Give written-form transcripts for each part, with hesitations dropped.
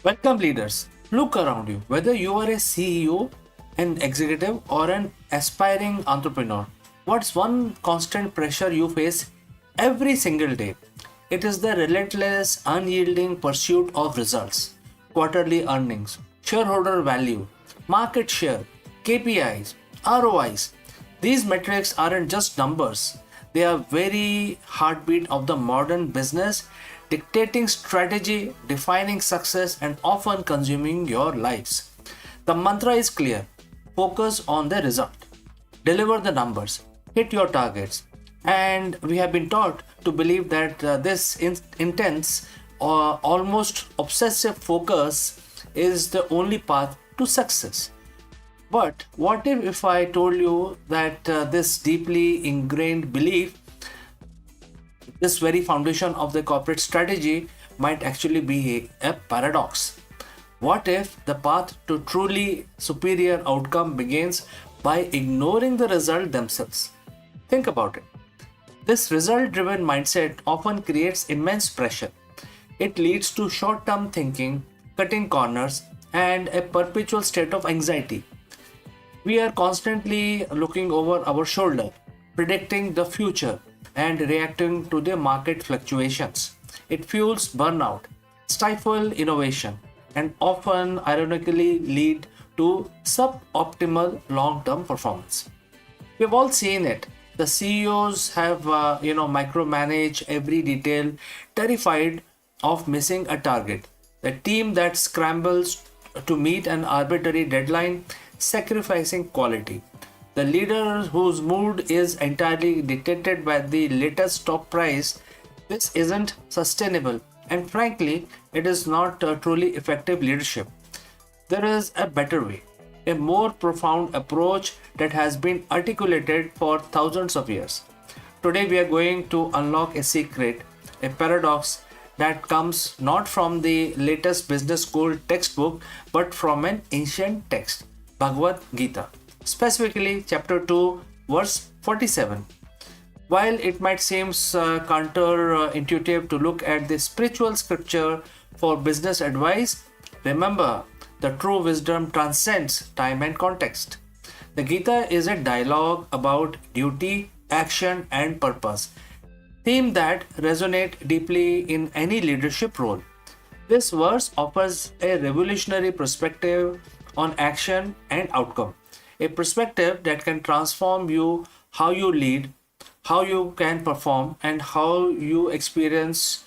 Welcome, leaders. Look around you. Whether you are a CEO, an executive, or an aspiring entrepreneur, what's one constant pressure you face every single day? It is the relentless, unyielding pursuit of results, quarterly earnings, shareholder value, market share, KPIs, ROIs. These metrics aren't just numbers, they are very heartbeat of the modern business, dictating strategy, defining success, and often consuming your lives. The mantra is clear: focus on the result, deliver the numbers, hit your targets. And we have been taught to believe that this intense or almost obsessive focus is the only path to success. But what if I told you that this deeply ingrained belief, this very foundation of the corporate strategy, might actually be a paradox? What if the path to truly superior outcome begins by ignoring the result themselves? Think about it. This result driven mindset often creates immense pressure. It leads to short term thinking, cutting corners, and a perpetual state of anxiety. We are constantly looking over our shoulder, predicting the future, and reacting to the market fluctuations. It fuels burnout, stifles innovation, and often ironically lead to suboptimal long-term performance. We've all seen it. The CEOs have, micromanage every detail, terrified of missing a target. The team that scrambles to meet an arbitrary deadline, sacrificing quality. The leader whose mood is entirely dictated by the latest stock price. This isn't sustainable, and frankly, it is not truly effective leadership. There is a better way, a more profound approach that has been articulated for thousands of years. Today, we are going to unlock a secret, a paradox that comes not from the latest business school textbook but from an ancient text, Bhagavad Gita, specifically chapter 2, verse 47. While it might seem counterintuitive to look at the spiritual scripture for business advice, remember the true wisdom transcends time and context. The Gita is a dialogue about duty, action, and purpose, theme that resonate deeply in any leadership role. This verse offers a revolutionary perspective on action and outcome, a perspective that can transform you how you lead, how you can perform, and how you experience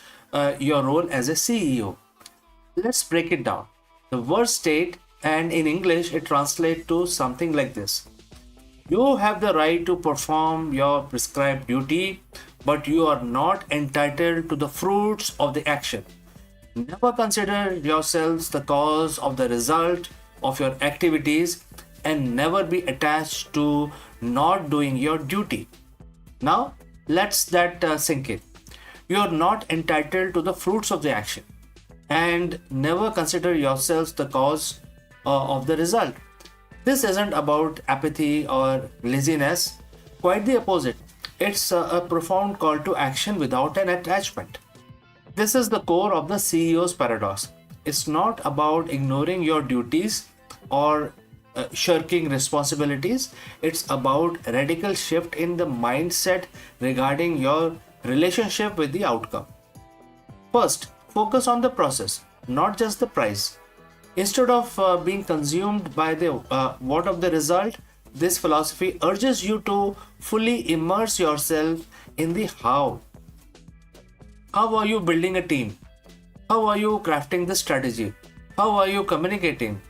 your role as a CEO. Let's break it down. The word state, and in English it translates to something like this: you have the right to perform your prescribed duty, but you are not entitled to the fruits of the action. Never consider yourselves the cause of the result of your activities, and never be attached to not doing your duty. Now, let's that sink in. You are not entitled to the fruits of the action, and never consider yourselves the cause of the result. This isn't about apathy or laziness, quite the opposite. It's a profound call to action without an attachment. This is the core of the CEO's paradox. It's not about ignoring your duties or shirking responsibilities. It's about radical shift in the mindset regarding your relationship with the outcome. First, focus on the process, not just the price. Instead of being consumed by the what of the result, this philosophy urges you to fully immerse yourself in the how. How are you building a team? How are you crafting the strategy? How are you communicating?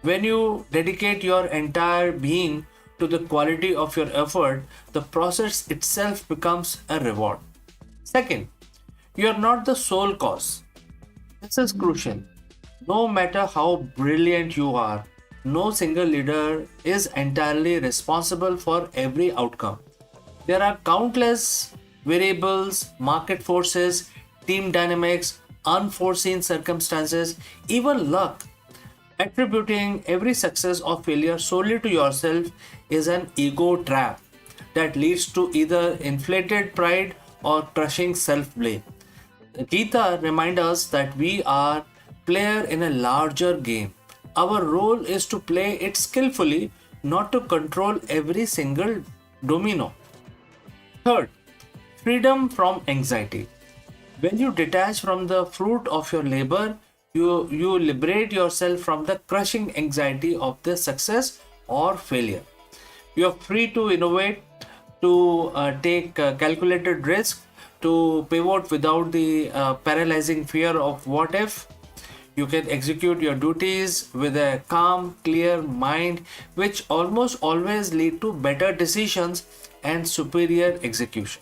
When you dedicate your entire being to the quality of your effort, the process itself becomes a reward. Second, you are not the sole cause. This is crucial. No matter how brilliant you are, no single leader is entirely responsible for every outcome. There are countless variables, market forces, team dynamics, unforeseen circumstances, even luck. Attributing every success or failure solely to yourself is an ego trap that leads to either inflated pride or crushing self blame. The Gita reminds us that we are player in a larger game. Our role is to play it skillfully, not to control every single domino. Third, freedom from anxiety. When you detach from the fruit of your labor, you liberate yourself from the crushing anxiety of the success or failure. You are free to innovate, to take calculated risk, to pivot without the paralyzing fear of what if. You can execute your duties with a calm, clear mind, which almost always lead to better decisions and superior execution.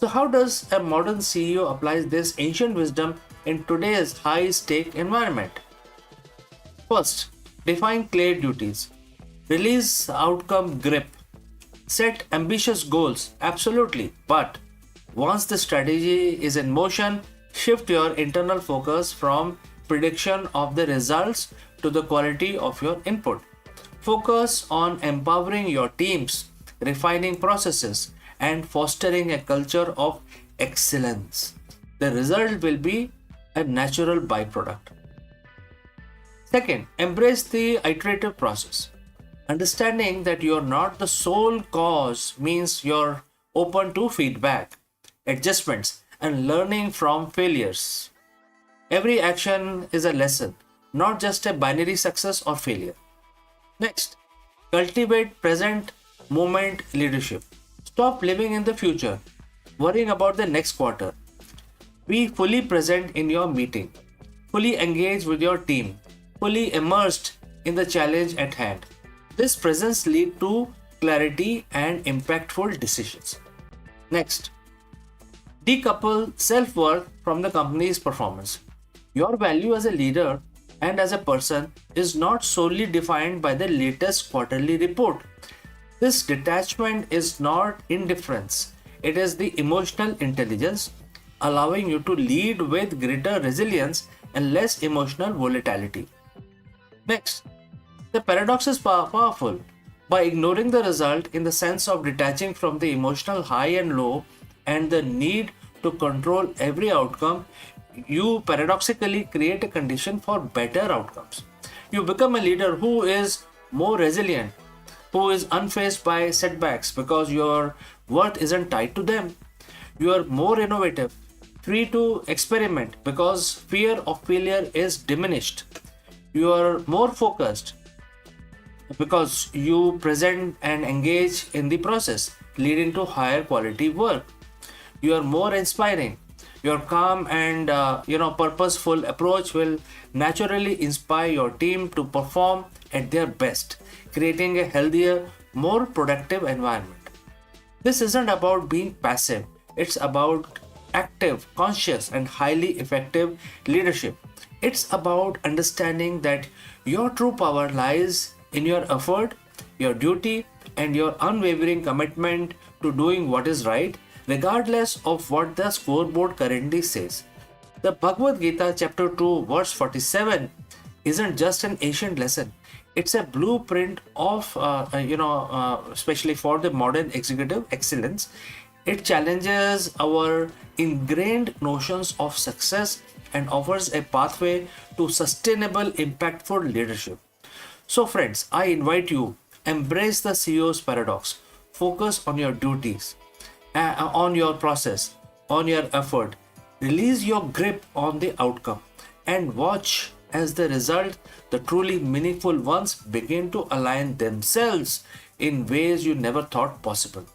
So, how does a modern CEO apply this ancient wisdom in today's high stake environment? First, define clear duties, release outcome grip, set ambitious goals, absolutely, but once the strategy is in motion, shift your internal focus from prediction of the results to the quality of your input. Focus on empowering your teams, refining processes, and fostering a culture of excellence. The result will be a natural byproduct. Second, embrace the iterative process. Understanding that you're not the sole cause means you're open to feedback, adjustments, and learning from failures. Every action is a lesson, not just a binary success or failure. Next, cultivate present moment leadership. Stop living in the future, worrying about the next quarter. Be fully present in your meeting, fully engaged with your team, fully immersed in the challenge at hand. This presence leads to clarity and impactful decisions. Next, decouple self-worth from the company's performance. Your value as a leader and as a person is not solely defined by the latest quarterly report. This detachment is not indifference, it is the emotional intelligence, allowing you to lead with greater resilience and less emotional volatility. Next, the paradox is powerful. By ignoring the result in the sense of detaching from the emotional high and low and the need to control every outcome, you paradoxically create a condition for better outcomes. You become a leader who is more resilient, who is unfazed by setbacks because your worth isn't tied to them. You are more innovative, free to experiment because fear of failure is diminished. You are more focused because you present and engage in the process, leading to higher quality work. You are more inspiring. Your calm and purposeful approach will naturally inspire your team to perform at their best, creating a healthier, more productive environment. This isn't about being passive, it's about active, conscious, and highly effective leadership. It's about understanding that your true power lies in your effort, your duty, and your unwavering commitment to doing what is right, regardless of what the scoreboard currently says. The Bhagavad Gita, chapter 2, verse 47, isn't just an ancient lesson. It's a blueprint of, especially for the modern executive excellence. It challenges our ingrained notions of success and offers a pathway to sustainable, impactful leadership. So, friends, I invite you embrace the CEO's paradox. Focus on your duties, on your process, on your effort. Release your grip on the outcome and watch as the result, the truly meaningful ones begin to align themselves in ways you never thought possible.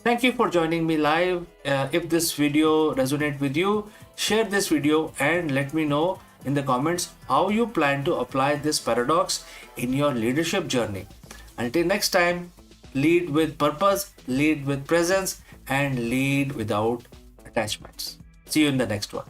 Thank you for joining me live. If this video resonated with you, share this video and let me know in the comments how you plan to apply this paradox in your leadership journey. Until next time, lead with purpose, lead with presence, and lead without attachments. See you in the next one.